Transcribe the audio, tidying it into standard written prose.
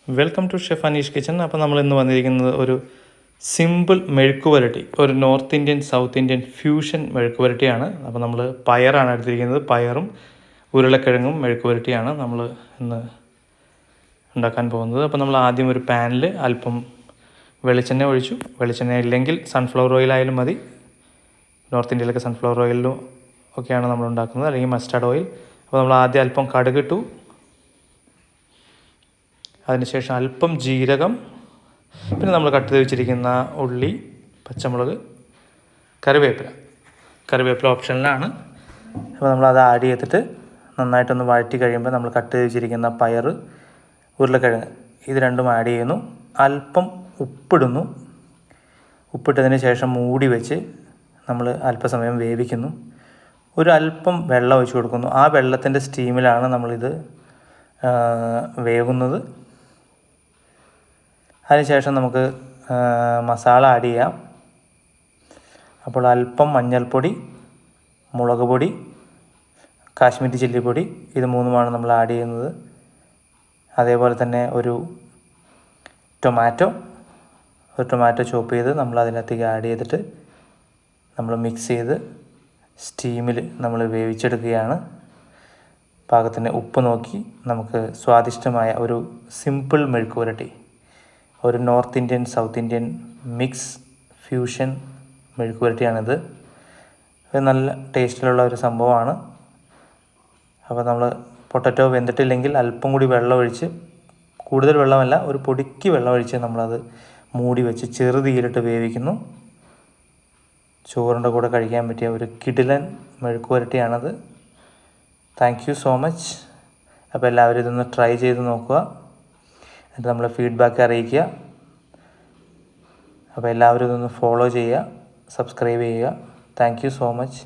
Welcome to chef Aneesh kitchen. അപ്പോൾ നമ്മൾ ഇന്ന് വന്നിരിക്കുന്നത് ഒരു സിമ്പിൾ മെഴുക്ക് പുരട്ടി, ഒരു north Indian south Indian fusion മെഴുക്ക് പുരട്ടിയാണ്. അപ്പോൾ നമ്മൾ പയറാണ് എടുത്തിരിക്കുന്നത്. പയറും ഉരുളക്കിഴങ്ങും മെഴുക്ക് പുരട്ടിയാണ് നമ്മൾ ഇന്ന് ഉണ്ടാക്കാൻ പോകുന്നത്. അപ്പോൾ നമ്മൾ ആദ്യം ഒരു പാനിൽ അല്പം വെളിച്ചെണ്ണ ഒഴിച്ചു. വെളിച്ചെണ്ണ ഇല്ലെങ്കിൽ സൺഫ്ലവർ ഓയിലായാലും മതി. നോർത്ത് ഇന്ത്യയിലൊക്കെ സൺഫ്ലവർ ഓയിലും ഒക്കെയാണ് നമ്മൾ ഉണ്ടാക്കുന്നത്, അല്ലെങ്കിൽ മസ്റ്റാർഡ് ഓയിൽ. അപ്പോൾ നമ്മൾ ആദ്യം അല്പം കടുകിട്ടു. അതിനുശേഷം അല്പം ജീരകം, പിന്നെ നമ്മൾ കട്ട് ചെയ്ത് വെച്ചിരിക്കുന്ന ഉള്ളി, പച്ചമുളക്, കറിവേപ്പില ഓപ്ഷനിലാണ്. അപ്പോൾ നമ്മളത് ആഡ് ചെയ്തിട്ട് നന്നായിട്ടൊന്ന് വഴറ്റി കഴിയുമ്പോൾ നമ്മൾ കട്ട് ചെയ്ത് വെച്ചിരിക്കുന്ന പയർ, ഉരുളക്കിഴങ്ങ് ഇത് രണ്ടും ആഡ് ചെയ്യുന്നു. അല്പം ഉപ്പിടുന്നു. ഉപ്പിട്ടതിന് ശേഷം മൂടി വെച്ച് നമ്മൾ അല്പസമയം വേവിക്കുന്നു. ഒരു അല്പം വെള്ളം ഒഴിച്ച് കൊടുക്കുന്നു. ആ വെള്ളത്തിൻ്റെ സ്റ്റീമിലാണ് നമ്മളിത് വേകുന്നത്. അതിനുശേഷം നമുക്ക് മസാല ആഡ് ചെയ്യാം. അപ്പോൾ അല്പം മഞ്ഞൾപ്പൊടി, മുളക് പൊടി, കാശ്മീരി ചില്ലിപ്പൊടി ഇത് മൂന്നുമാണ് നമ്മൾ ആഡ് ചെയ്യുന്നത്. അതേപോലെ തന്നെ ഒരു ടൊമാറ്റോ ചോപ്പ് ചെയ്ത് നമ്മൾ അതിനകത്തേക്ക് ആഡ് ചെയ്തിട്ട് നമ്മൾ മിക്സ് ചെയ്ത് സ്റ്റീമിൽ നമ്മൾ വേവിച്ചെടുക്കുകയാണ്. പാകത്തിന് ഉപ്പ് നോക്കി നമുക്ക് സ്വാദിഷ്ടമായ ഒരു സിമ്പിൾ മെഴുക്ക് പുരട്ടി, ഒരു north Indian south Indian mix fusion മെഴുക്ക് പുരട്ടിയാണിത്. ഇത് നല്ല ടേസ്റ്റിലുള്ള ഒരു സംഭവമാണ്. അപ്പോൾ നമ്മൾ പൊട്ടറ്റോ വെന്തിട്ടില്ലെങ്കിൽ അല്പം കൂടി വെള്ളം ഒഴിച്ച്, കൂടുതൽ വെള്ളമല്ല, ഒരു പൊടിക്ക് വെള്ളം ഒഴിച്ച് നമ്മളത് മൂടി വെച്ച് ചെറുതീയിലിട്ട് വേവിക്കുന്നു. ചോറിൻ്റെ കൂടെ കഴിക്കാൻ പറ്റിയ ഒരു കിടിലൻ മെഴുക്ക് പുരട്ടിയാണത്. Thank you so much. അപ്പോൾ എല്ലാവരും ഇതൊന്ന് ട്രൈ ചെയ്ത് നോക്കുക, എന്നിട്ട് നമ്മളെ ഫീഡ്ബാക്ക് അറിയിക്കുക. അപ്പോൾ എല്ലാവരും ഇതൊന്ന് ഫോളോ ചെയ്യുക, സബ്സ്ക്രൈബ് ചെയ്യുക. Thank you so much.